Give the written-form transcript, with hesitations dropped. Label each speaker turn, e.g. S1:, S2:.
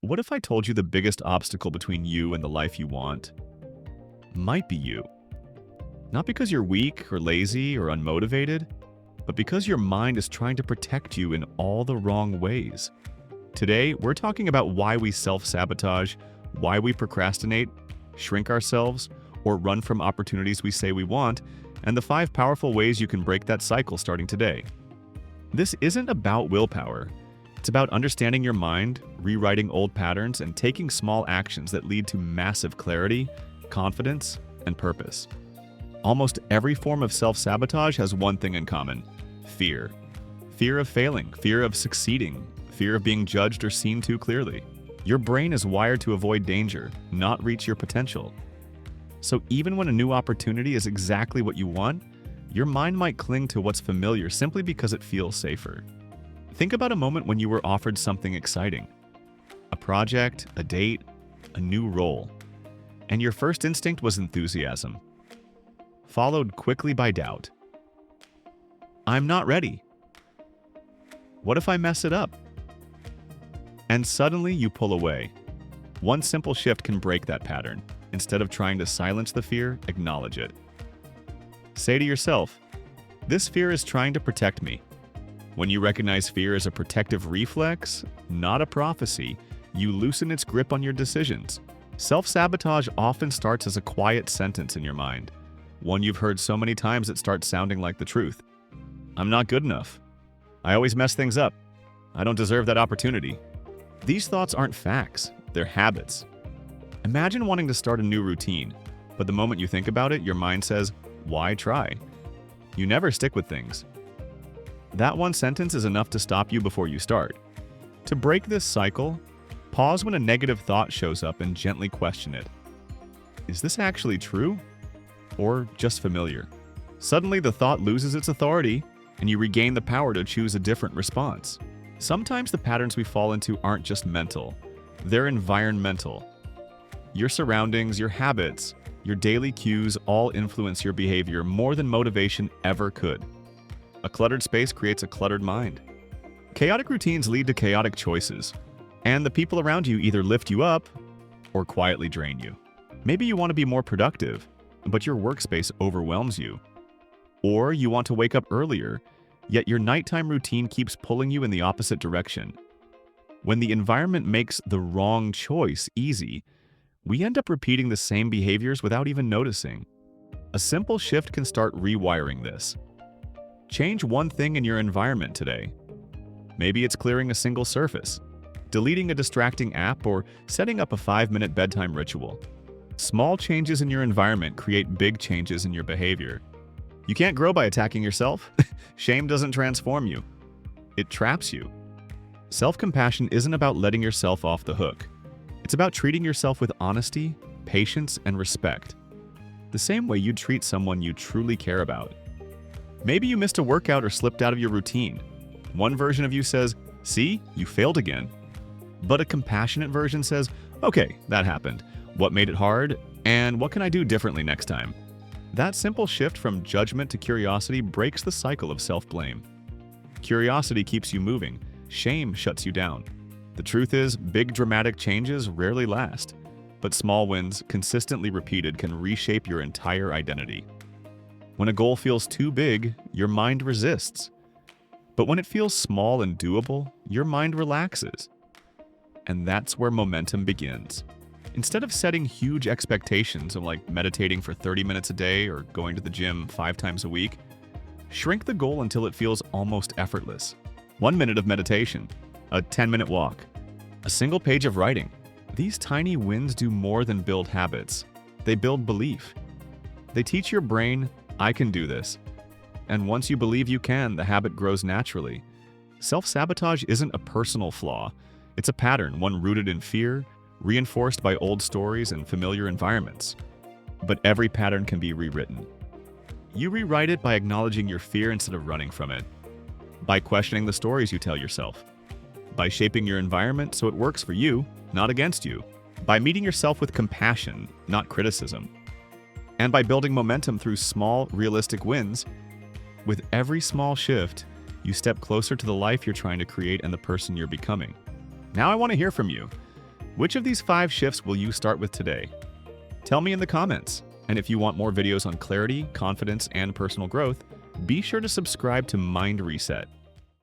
S1: What if I told you the biggest obstacle between you and the life you want might be you? Not because you're weak or lazy or unmotivated, but because your mind is trying to protect you in all the wrong ways. Today, we're talking about why we self-sabotage, why we procrastinate, shrink ourselves, or run from opportunities we say we want, and the 5 powerful ways you can break that cycle starting today. This isn't about willpower. It's about understanding your mind, rewriting old patterns, and taking small actions that lead to massive clarity, confidence, and purpose. Almost every form of self-sabotage has one thing in common: fear. Fear of failing, fear of succeeding, fear of being judged or seen too clearly. Your brain is wired to avoid danger, not reach your potential. So even when a new opportunity is exactly what you want, your mind might cling to what's familiar simply because it feels safer. Think about a moment when you were offered something exciting. A project, a date, a new role. And your first instinct was enthusiasm, followed quickly by doubt. I'm not ready. What if I mess it up? And suddenly you pull away. One simple shift can break that pattern. Instead of trying to silence the fear, acknowledge it. Say to yourself, this fear is trying to protect me. When you recognize fear as a protective reflex, not a prophecy, you loosen its grip on your decisions. Self-sabotage often starts as a quiet sentence in your mind, one you've heard so many times it starts sounding like the truth. I'm not good enough. I always mess things up. I don't deserve that opportunity. These thoughts aren't facts, they're habits. Imagine wanting to start a new routine, but the moment you think about it, your mind says, why try? You never stick with things. That one sentence is enough to stop you before you start. To break this cycle, pause when a negative thought shows up and gently question it. Is this actually true? Or just familiar? Suddenly the thought loses its authority, and you regain the power to choose a different response. Sometimes the patterns we fall into aren't just mental, they're environmental. Your surroundings, your habits, your daily cues all influence your behavior more than motivation ever could. A cluttered space creates a cluttered mind. Chaotic routines lead to chaotic choices, and the people around you either lift you up or quietly drain you. Maybe you want to be more productive, but your workspace overwhelms you. Or you want to wake up earlier, yet your nighttime routine keeps pulling you in the opposite direction. When the environment makes the wrong choice easy, we end up repeating the same behaviors without even noticing. A simple shift can start rewiring this. Change one thing in your environment today. Maybe it's clearing a single surface, deleting a distracting app, or setting up a 5-minute bedtime ritual. Small changes in your environment create big changes in your behavior. You can't grow by attacking yourself. Shame doesn't transform you. It traps you. Self-compassion isn't about letting yourself off the hook. It's about treating yourself with honesty, patience, and respect. The same way you'd treat someone you truly care about. Maybe you missed a workout or slipped out of your routine. One version of you says, see, you failed again. But a compassionate version says, okay, that happened. What made it hard? And what can I do differently next time? That simple shift from judgment to curiosity breaks the cycle of self-blame. Curiosity keeps you moving. Shame shuts you down. The truth is, big dramatic changes rarely last, but small wins, consistently repeated, can reshape your entire identity. When a goal feels too big, your mind resists. But when it feels small and doable, your mind relaxes. And that's where momentum begins. Instead of setting huge expectations of like meditating for 30 minutes a day or going to the gym 5 times a week, shrink the goal until it feels almost effortless. 1 minute of meditation, a 10-minute walk, a single page of writing. These tiny wins do more than build habits. They build belief. They teach your brain, I can do this. And once you believe you can, the habit grows naturally. Self-sabotage isn't a personal flaw. It's a pattern, one rooted in fear, reinforced by old stories and familiar environments. But every pattern can be rewritten. You rewrite it by acknowledging your fear instead of running from it, by questioning the stories you tell yourself, by shaping your environment so it works for you, not against you, by meeting yourself with compassion, not criticism, and by building momentum through small, realistic wins. With every small shift, you step closer to the life you're trying to create and the person you're becoming. Now I want to hear from you. Which of these 5 shifts will you start with today? Tell me in the comments. And if you want more videos on clarity, confidence, and personal growth, be sure to subscribe to Mind Reset.